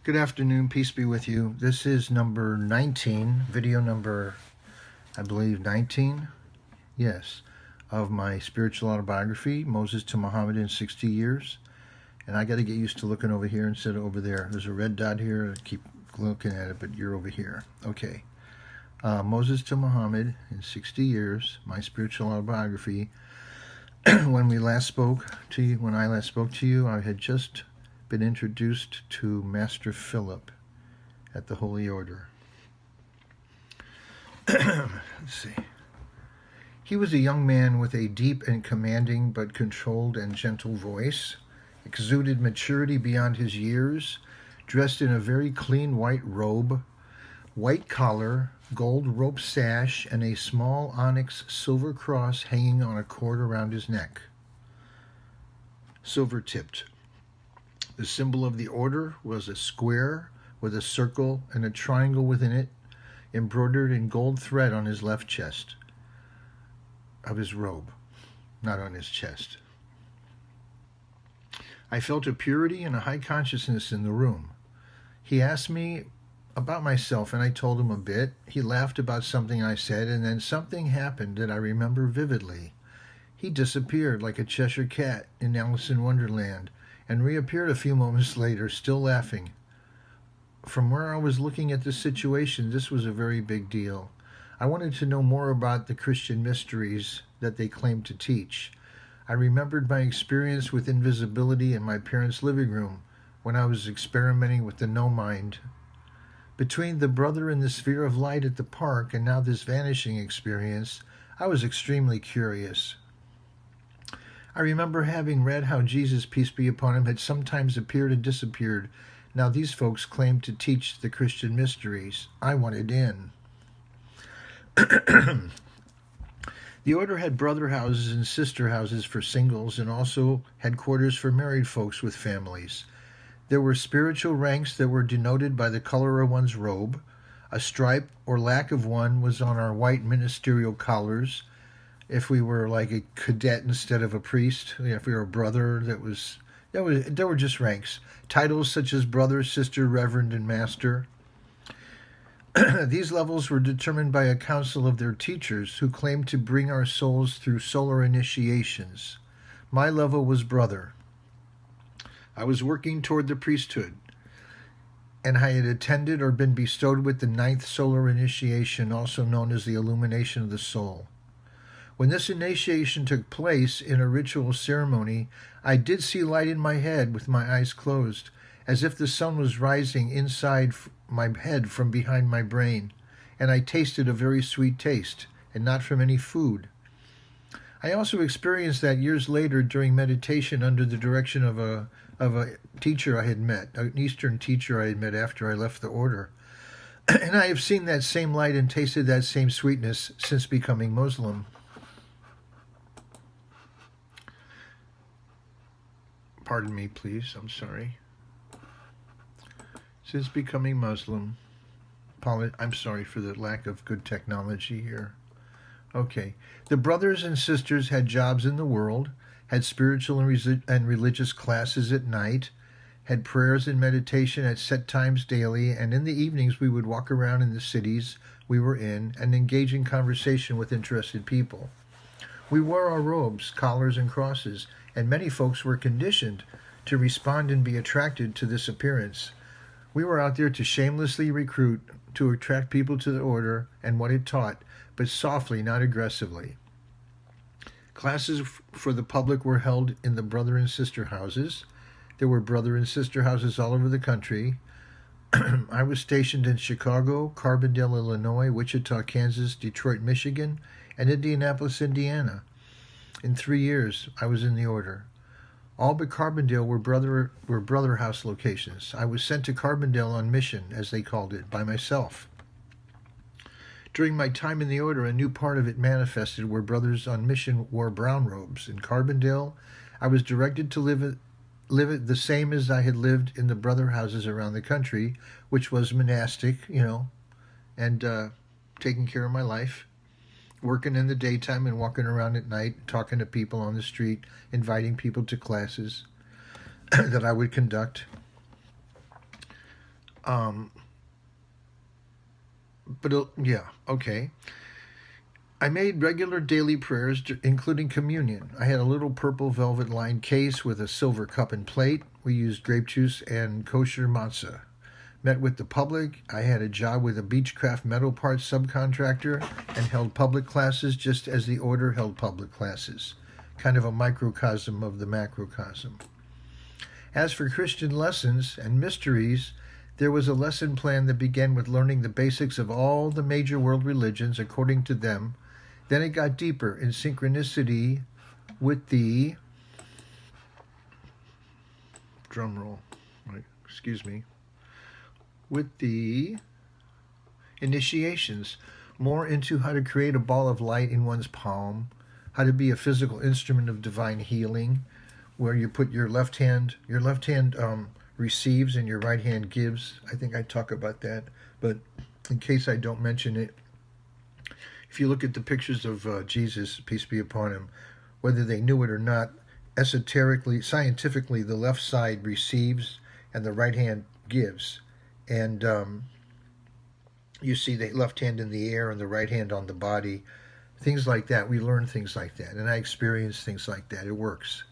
Good afternoon, peace be with you. This is number 19, video number, I believe, 19, yes, of my spiritual autobiography, Moses to Muhammad in 60 Years. And I got to get used to looking over here instead of over there. There's a red dot here. I keep looking at it, but you're over here. Okay. Moses to Muhammad in 60 Years, my spiritual autobiography. When I last spoke to you, I had just been introduced to Master Philip at the Holy Order. Let's see. He was a young man with a deep and commanding but controlled and gentle voice, exuded maturity beyond his years, dressed in a very clean white robe, white collar, gold rope sash, and a small onyx silver cross hanging on a cord around his neck, silver-tipped. The symbol of the order was a square with a circle and a triangle within it, embroidered in gold thread on his left chest of his robe, not on his chest. I felt a purity and a high consciousness in the room. He asked me about myself, and I told him a bit. He laughed about something I said, and then something happened that I remember vividly. He disappeared like a Cheshire cat in Alice in Wonderland, and reappeared a few moments later, still laughing. From where I was looking at the situation, this was a very big deal. I wanted to know more about the Christian mysteries that they claimed to teach. I remembered my experience with invisibility in my parents' living room when I was experimenting with the no mind. Between the brother in the sphere of light at the park and now this vanishing experience, I was extremely curious. I remember having read how Jesus, peace be upon him, had sometimes appeared and disappeared. Now these folks claimed to teach the Christian mysteries. I wanted in. The order had brother houses and sister houses for singles, and also had quarters for married folks with families. There were spiritual ranks that were denoted by the color of one's robe. A stripe or lack of one was on our white ministerial collars. If we were like a cadet instead of a priest, if we were a brother, there were just ranks. Titles such as brother, sister, reverend, and master. These levels were determined by a council of their teachers who claimed to bring our souls through solar initiations. My level was brother. I was working toward the priesthood, and I had attended or been bestowed with the 9th solar initiation, also known as the illumination of the soul. When this initiation took place in a ritual ceremony, I did see light in my head with my eyes closed, as if the sun was rising inside my head from behind my brain, and I tasted a very sweet taste, and not from any food. I also experienced that years later during meditation under the direction of a teacher I had met, an Eastern teacher I had met after I left the order. And I have seen that same light and tasted that same sweetness since becoming Muslim. Pardon me, please. I'm sorry. Since becoming Muslim, I'm sorry for the lack of good technology here. Okay. The brothers and sisters had jobs in the world, had spiritual and religious classes at night, had prayers and meditation at set times daily, and in the evenings we would walk around in the cities we were in and engage in conversation with interested people. We wore our robes, collars, and crosses, and many folks were conditioned to respond and be attracted to this appearance. We were out there to shamelessly recruit, to attract people to the order and what it taught, but softly, not aggressively. Classes for the public were held in the brother and sister houses. There were brother and sister houses all over the country. I was stationed in Chicago, Carbondale, Illinois, Wichita, Kansas, Detroit, Michigan, and Indianapolis, Indiana. In 3 years, I was in the order. All but Carbondale were brother house locations. I was sent to Carbondale on mission, as they called it, by myself. During my time in the order, a new part of it manifested where brothers on mission wore brown robes. In Carbondale, I was directed to live it the same as I had lived in the brother houses around the country, which was monastic, and taking care of my life. Working in the daytime and walking around at night, talking to people on the street, inviting people to classes that I would conduct. Um, yeah, okay. I made regular daily prayers, including communion. I had a little purple velvet lined case with a silver cup and plate. We used grape juice and kosher matzah. Met with the public. I had a job with a Beechcraft Metal Parts subcontractor and held public classes just as the order held public classes. Kind of a microcosm of the macrocosm. As for Christian lessons and mysteries, there was a lesson plan that began with learning the basics of all the major world religions according to them. Then it got deeper in synchronicity with the drum roll. Excuse me. With the initiations, more into how to create a ball of light in one's palm, how to be a physical instrument of divine healing, where you put your left hand receives and your right hand gives. I think I talk about that, but in case I don't mention it, if you look at the pictures of Jesus, peace be upon him, whether they knew it or not, esoterically, scientifically, the left side receives and the right hand gives. And you see the left hand in the air and the right hand on the body. Things like that. We learn things like that. And I experience things like that. It works.